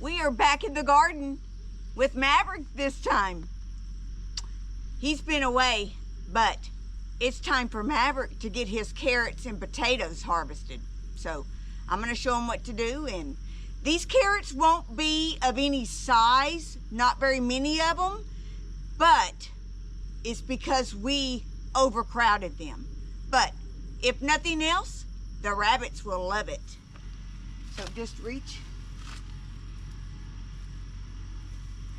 We are back in the garden with Maverick this time. He's been away, but it's time for Maverick to get his carrots and potatoes harvested. So I'm gonna show him what to do, and these carrots won't be of any size, not very many of them, but it's because we overcrowded them. But if nothing else, the rabbits will love it. So just reach.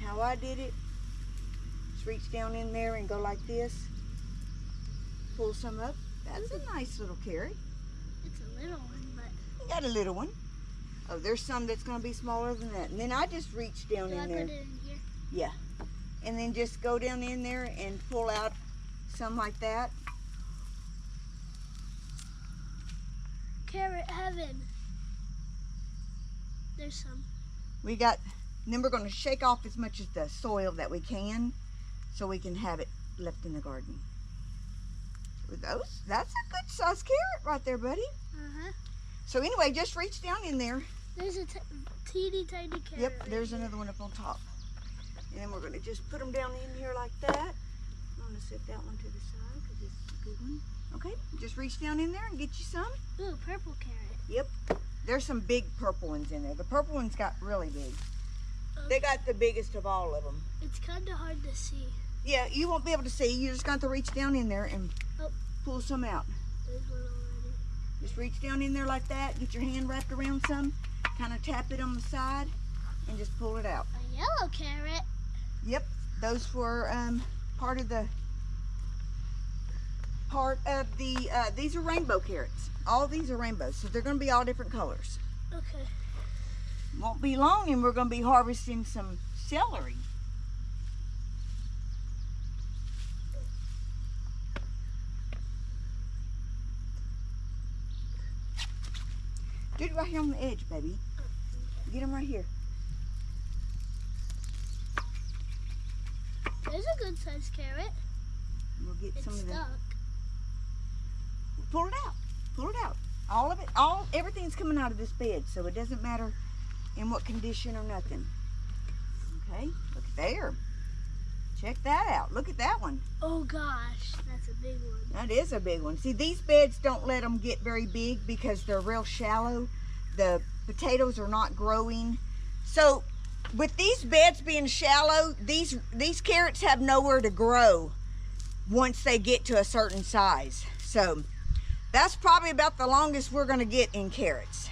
How I did it, just reach down in there and go like this. Pull some up. That's a nice little carrot. It's a little one, but... You got a little one. Oh, there's some that's going to be smaller than that. And then I just reach down in there. Put it in here? Yeah. And then just go down in there and pull out some like that. Carrot heaven. There's some. We got, and then we're going to shake off as much of the soil that we can so we can have it left in the garden. With those, that's a good sized carrot right there, buddy. Uh-huh. So anyway, just reach down in there. There's a teeny tiny carrot. Yep, right there's here. another one up on top. And then we're going to just put them down in here like that. I'm going to set that one to the side because this is a good one. Okay, just reach down in there and get you some. Ooh, purple carrot. Yep, there's some big purple ones in there. The purple ones got really big. They got the biggest of all of them. It's kind of hard to see. Yeah, you won't be able to see. You're just going to reach down in there and pull some out. There's one already. Just reach down in there like that. Get your hand wrapped around some. Kind of tap it on the side and just pull it out. A yellow carrot. Yep, those were part of the these are rainbow carrots. All these are rainbows, so they're going to be all different colors. Okay. Won't be long and we're going to be harvesting some celery. Do it right here on the edge, baby. Get them right here. There's a good sized carrot. We'll get It's some of them. stuck. Pull it out. Pull it out. All of it. Everything's coming out of this bed, so it doesn't matter in what condition or nothing. Okay, look there. Check that out. Look at that one. Oh gosh, that's a big one. That is a big one. See, these beds don't let them get very big because they're real shallow. The potatoes are not growing. So with these beds being shallow, these carrots have nowhere to grow once they get to a certain size. So that's probably about the longest we're going to get in carrots.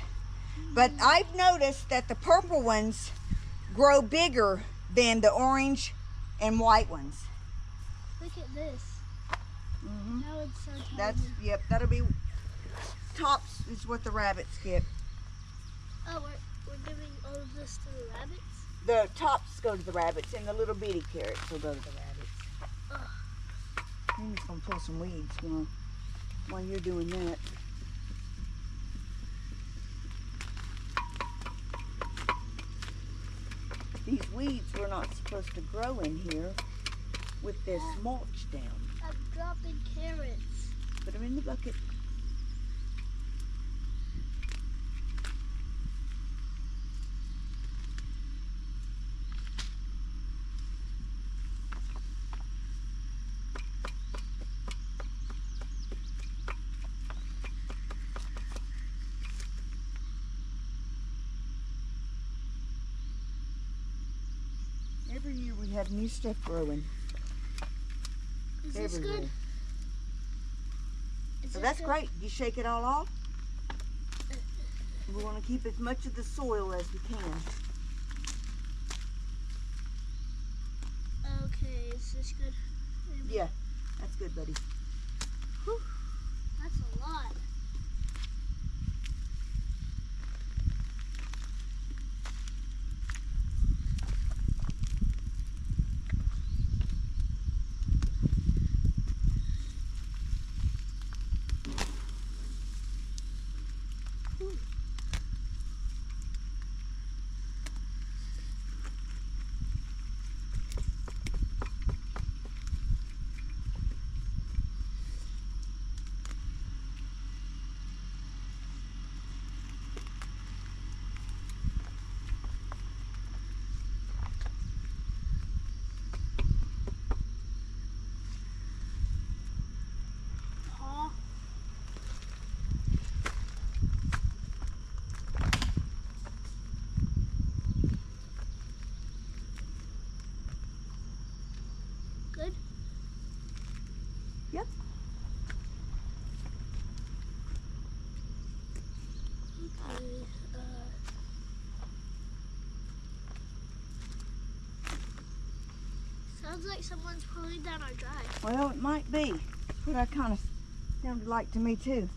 But I've noticed that the purple ones grow bigger than the orange and white ones. Look at this. Mm-hmm. Now it's so tiny. That's, yep, that'll be, tops is what the rabbits get. Oh, we're giving all of this to the rabbits? The tops go to the rabbits and the little bitty carrots will go to the rabbits. Ugh. I'm just going to pull some weeds while you're doing that. These weeds were not supposed to grow in here with this mulch down. I'm dropping carrots. Put them in the bucket. Every year we have new stuff growing. Is this Everywhere. good? Is So this that's good? great. You shake it all off. We want to keep as much of the soil as we can. Okay, is this good? Maybe? Yeah, that's good, buddy. Whew, that's a lot. Sounds like someone's pulling down our drive. Well, it might be. That's what I kind of sounded like to me too.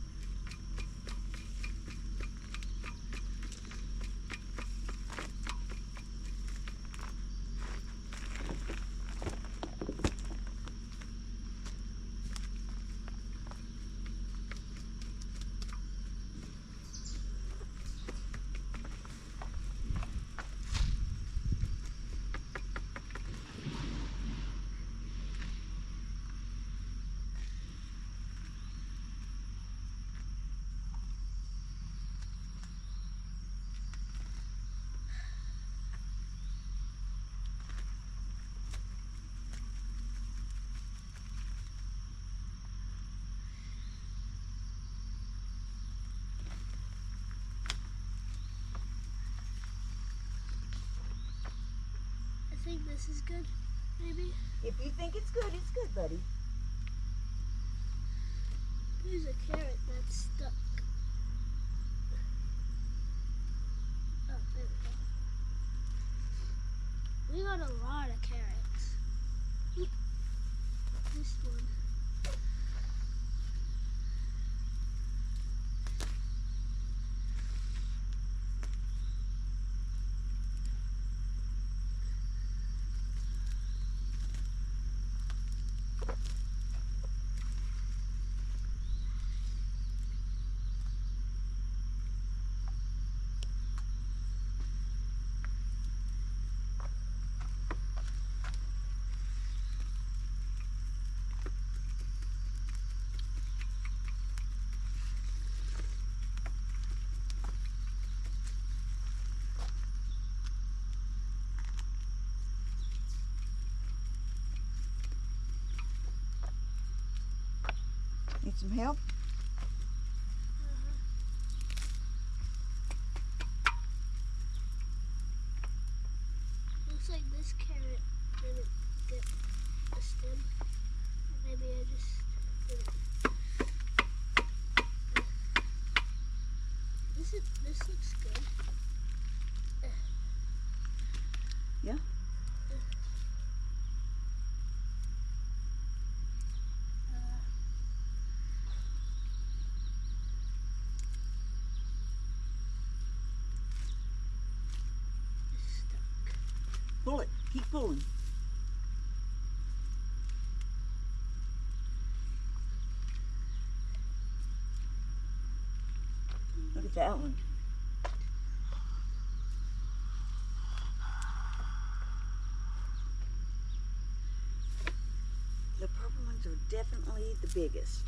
I think this is good, maybe. If you think it's good, buddy. There's a carrot that's stuck. Oh, there we go. We got a lot of carrots. Oop. This one. Need some help? Looks like this carrot didn't get a stem. Or maybe I just didn't. This looks good. Yeah. Pull it. Keep pulling. Look at that one. The purple ones are definitely the biggest.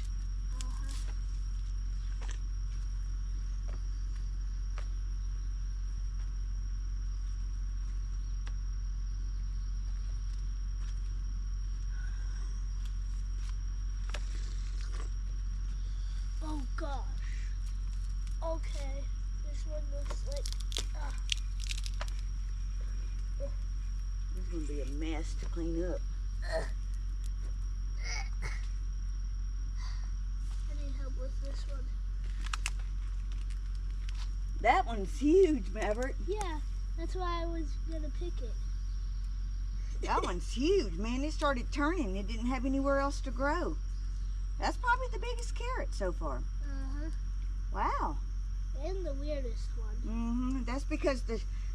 Oh gosh. Okay. This one looks like. This is going to be a mess to clean up. I need help with this one. That one's huge, Maverick. Yeah, that's why I was gonna pick it. That one's huge, man. It started turning. It didn't have anywhere else to grow. That's probably the biggest carrot so far. Wow. And the weirdest one. That's because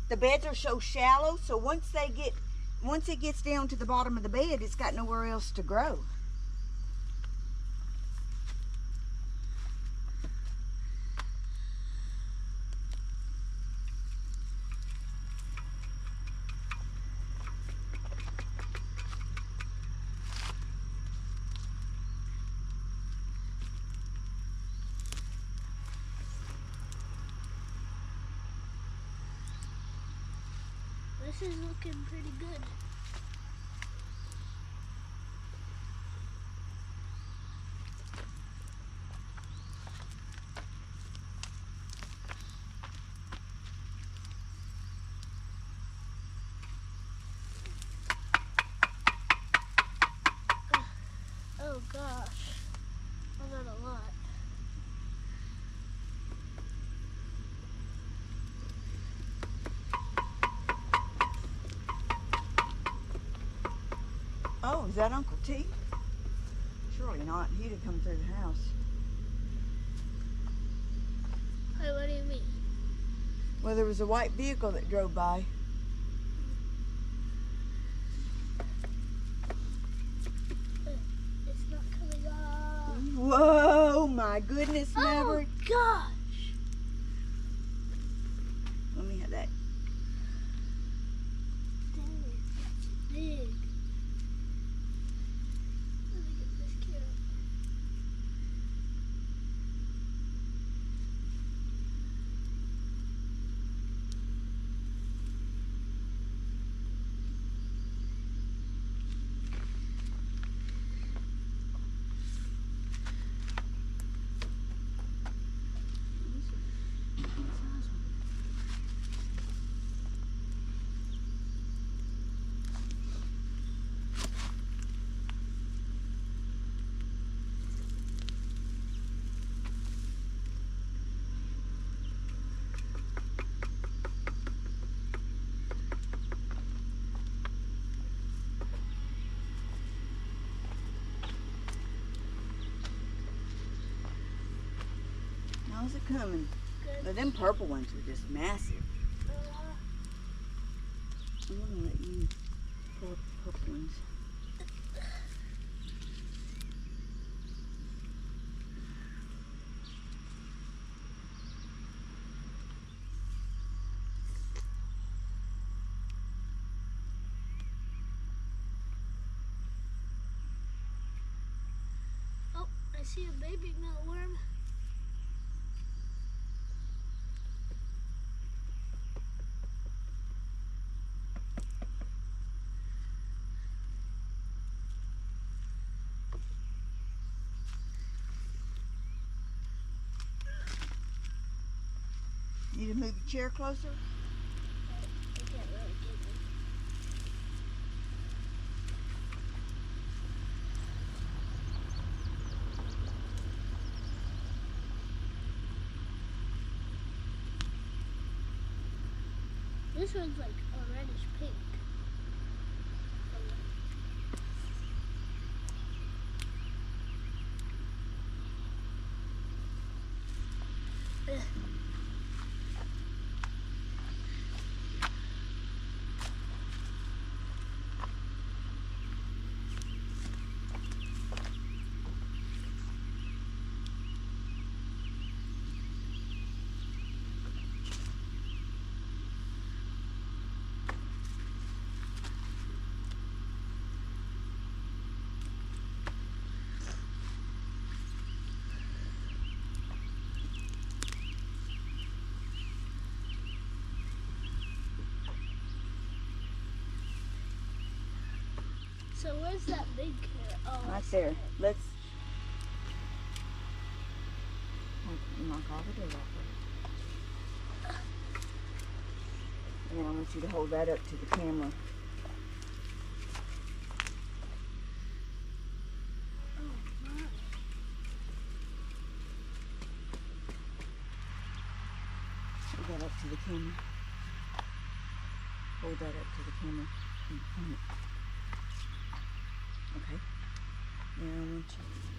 the beds are so shallow. So once it gets down to the bottom of the bed, it's got nowhere else to grow. This is looking pretty good. Oh gosh, I got a lot. Was that Uncle T? Surely not. He'd have come through the house. Hey, what do you mean? Well, there was a white vehicle that drove by. It's not coming off. Whoa, my goodness, Maverick. Oh, gosh. Let me have that. Dang it, that's big. Let me get this carrot. How's it coming? Good. But them purple ones are just massive. I'm gonna let you pull up the purple ones. Oh, I see a baby mealworm. Need to move your chair closer? I can't really get him. This one's like a reddish pink. Ugh. So where's that big carrot? Oh, I Right see there. it. Let's knock all the dirt off of it. And then I want you to hold that up to the camera. Oh my. Hold that up to the camera. Hold that up to the camera. And point it. Okay. Now I want you